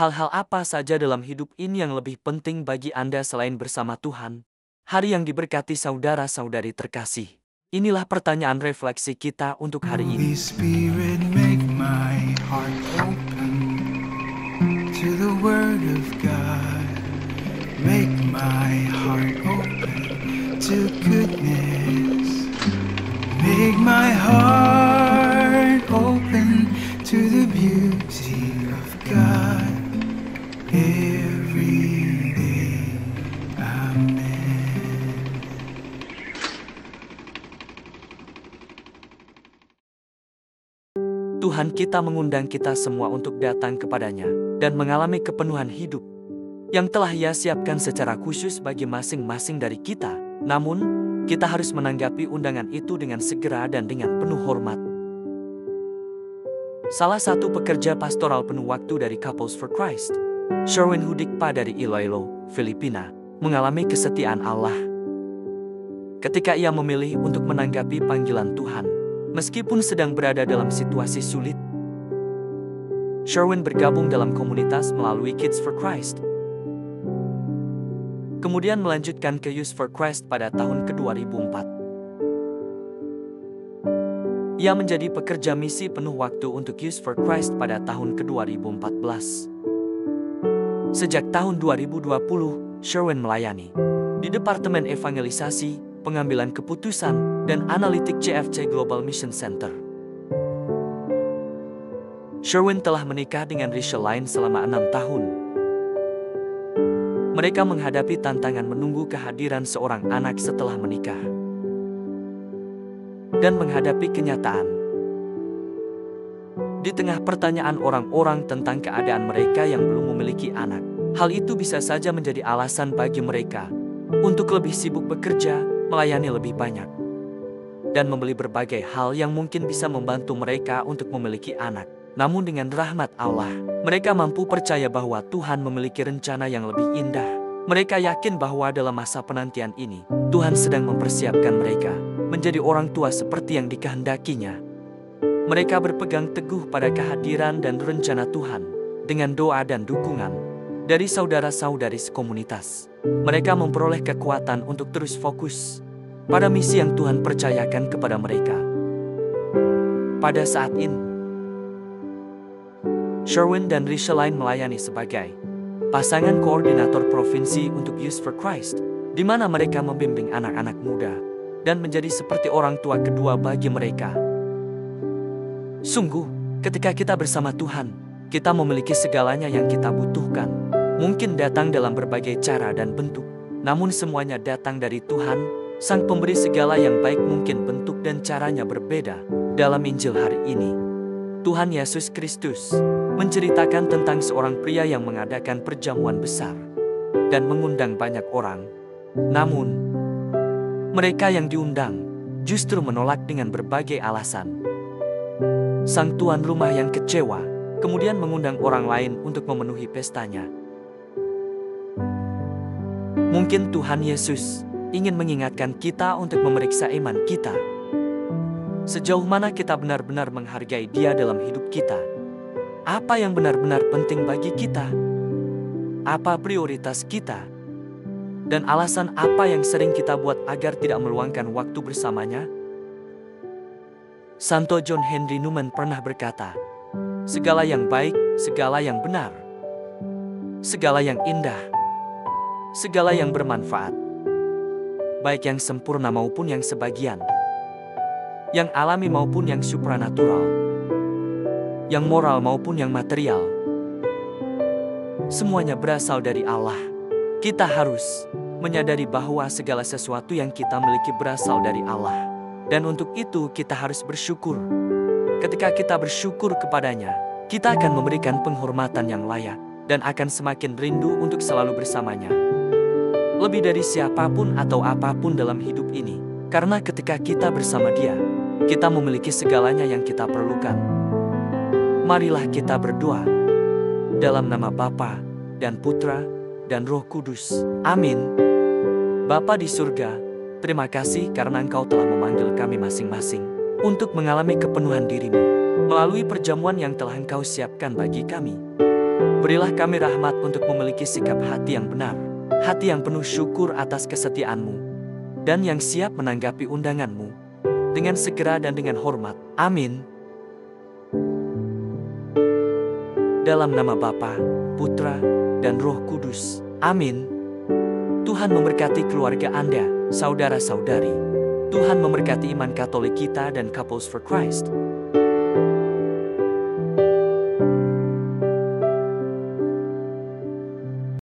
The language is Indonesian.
Hal-hal apa saja dalam hidup ini yang lebih penting bagi Anda selain bersama Tuhan? Hari yang diberkati saudara-saudari terkasih. Inilah pertanyaan refleksi kita untuk hari Holy ini. Spirit, make my heart open to the Word of God. Make my heart open to goodness. Make my heart open to the beauty of God every day. Amen. Tuhan kita mengundang kita semua untuk datang kepadanya dan mengalami kepenuhan hidup yang telah Ia siapkan secara khusus bagi masing-masing dari kita. Namun, kita harus menanggapi undangan itu dengan segera dan dengan penuh hormat. Salah satu pekerja pastoral penuh waktu dari Couples for Christ, Sherwin Hudikpa dari Iloilo, Filipina, mengalami kesetiaan Allah. Ketika ia memilih untuk menanggapi panggilan Tuhan, meskipun sedang berada dalam situasi sulit, Sherwin bergabung dalam komunitas melalui Kids for Christ. Kemudian melanjutkan ke Youth for Christ pada tahun ke-2004. Ia menjadi pekerja misi penuh waktu untuk Youth for Christ pada tahun ke-2014. Sejak tahun 2020, Sherwin melayani di Departemen Evangelisasi, Pengambilan Keputusan, dan Analitik CFC Global Mission Center. Sherwin telah menikah dengan Rachel Line selama 6 tahun. Mereka menghadapi tantangan menunggu kehadiran seorang anak setelah menikah dan menghadapi kenyataan. Di tengah pertanyaan orang-orang tentang keadaan mereka yang belum memiliki anak, hal itu bisa saja menjadi alasan bagi mereka untuk lebih sibuk bekerja, melayani lebih banyak, dan membeli berbagai hal yang mungkin bisa membantu mereka untuk memiliki anak. Namun dengan rahmat Allah, mereka mampu percaya bahwa Tuhan memiliki rencana yang lebih indah. Mereka yakin bahwa dalam masa penantian ini, Tuhan sedang mempersiapkan mereka menjadi orang tua seperti yang dikehendakinya. Mereka berpegang teguh pada kehadiran dan rencana Tuhan dengan doa dan dukungan dari saudara-saudari sekomunitas. Mereka memperoleh kekuatan untuk terus fokus pada misi yang Tuhan percayakan kepada mereka. Pada saat ini, Sherwin dan Rachel Line melayani sebagai pasangan koordinator provinsi untuk Youth for Christ, di mana mereka membimbing anak-anak muda dan menjadi seperti orang tua kedua bagi mereka. Sungguh, ketika kita bersama Tuhan, kita memiliki segalanya yang kita butuhkan. Mungkin datang dalam berbagai cara dan bentuk, namun semuanya datang dari Tuhan, Sang Pemberi segala yang baik. Mungkin bentuk dan caranya berbeda. Dalam Injil hari ini, Tuhan Yesus Kristus menceritakan tentang seorang pria yang mengadakan perjamuan besar dan mengundang banyak orang. Namun, mereka yang diundang justru menolak dengan berbagai alasan. Sang tuan rumah yang kecewa kemudian mengundang orang lain untuk memenuhi pestanya. Mungkin Tuhan Yesus ingin mengingatkan kita untuk memeriksa iman kita. Sejauh mana kita benar-benar menghargai Dia dalam hidup kita? Apa yang benar-benar penting bagi kita? Apa prioritas kita? Dan alasan apa yang sering kita buat agar tidak meluangkan waktu bersamanya? Santo John Henry Newman pernah berkata, segala yang baik, segala yang benar, segala yang indah, segala yang bermanfaat, baik yang sempurna maupun yang sebagian, yang alami maupun yang supranatural, yang moral maupun yang material, semuanya berasal dari Allah. Kita harus menyadari bahwa segala sesuatu yang kita miliki berasal dari Allah. Dan untuk itu kita harus bersyukur. Ketika kita bersyukur kepadanya, kita akan memberikan penghormatan yang layak dan akan semakin rindu untuk selalu bersamanya. Lebih dari siapapun atau apapun dalam hidup ini. Karena ketika kita bersama Dia, kita memiliki segalanya yang kita perlukan. Marilah kita berdoa dalam nama Bapa dan Putra dan Roh Kudus. Amin. Bapa di surga, terima kasih karena Engkau telah memanggil kami masing-masing untuk mengalami kepenuhan diri-Mu melalui perjamuan yang telah Engkau siapkan bagi kami. Berilah kami rahmat untuk memiliki sikap hati yang benar, hati yang penuh syukur atas kesetiaan-Mu, dan yang siap menanggapi undangan-Mu dengan segera dan dengan hormat. Amin. Dalam nama Bapa, Putra, dan Roh Kudus. Amin. Tuhan memberkati keluarga Anda, saudara-saudari. Tuhan memberkati iman Katolik kita dan Couples for Christ.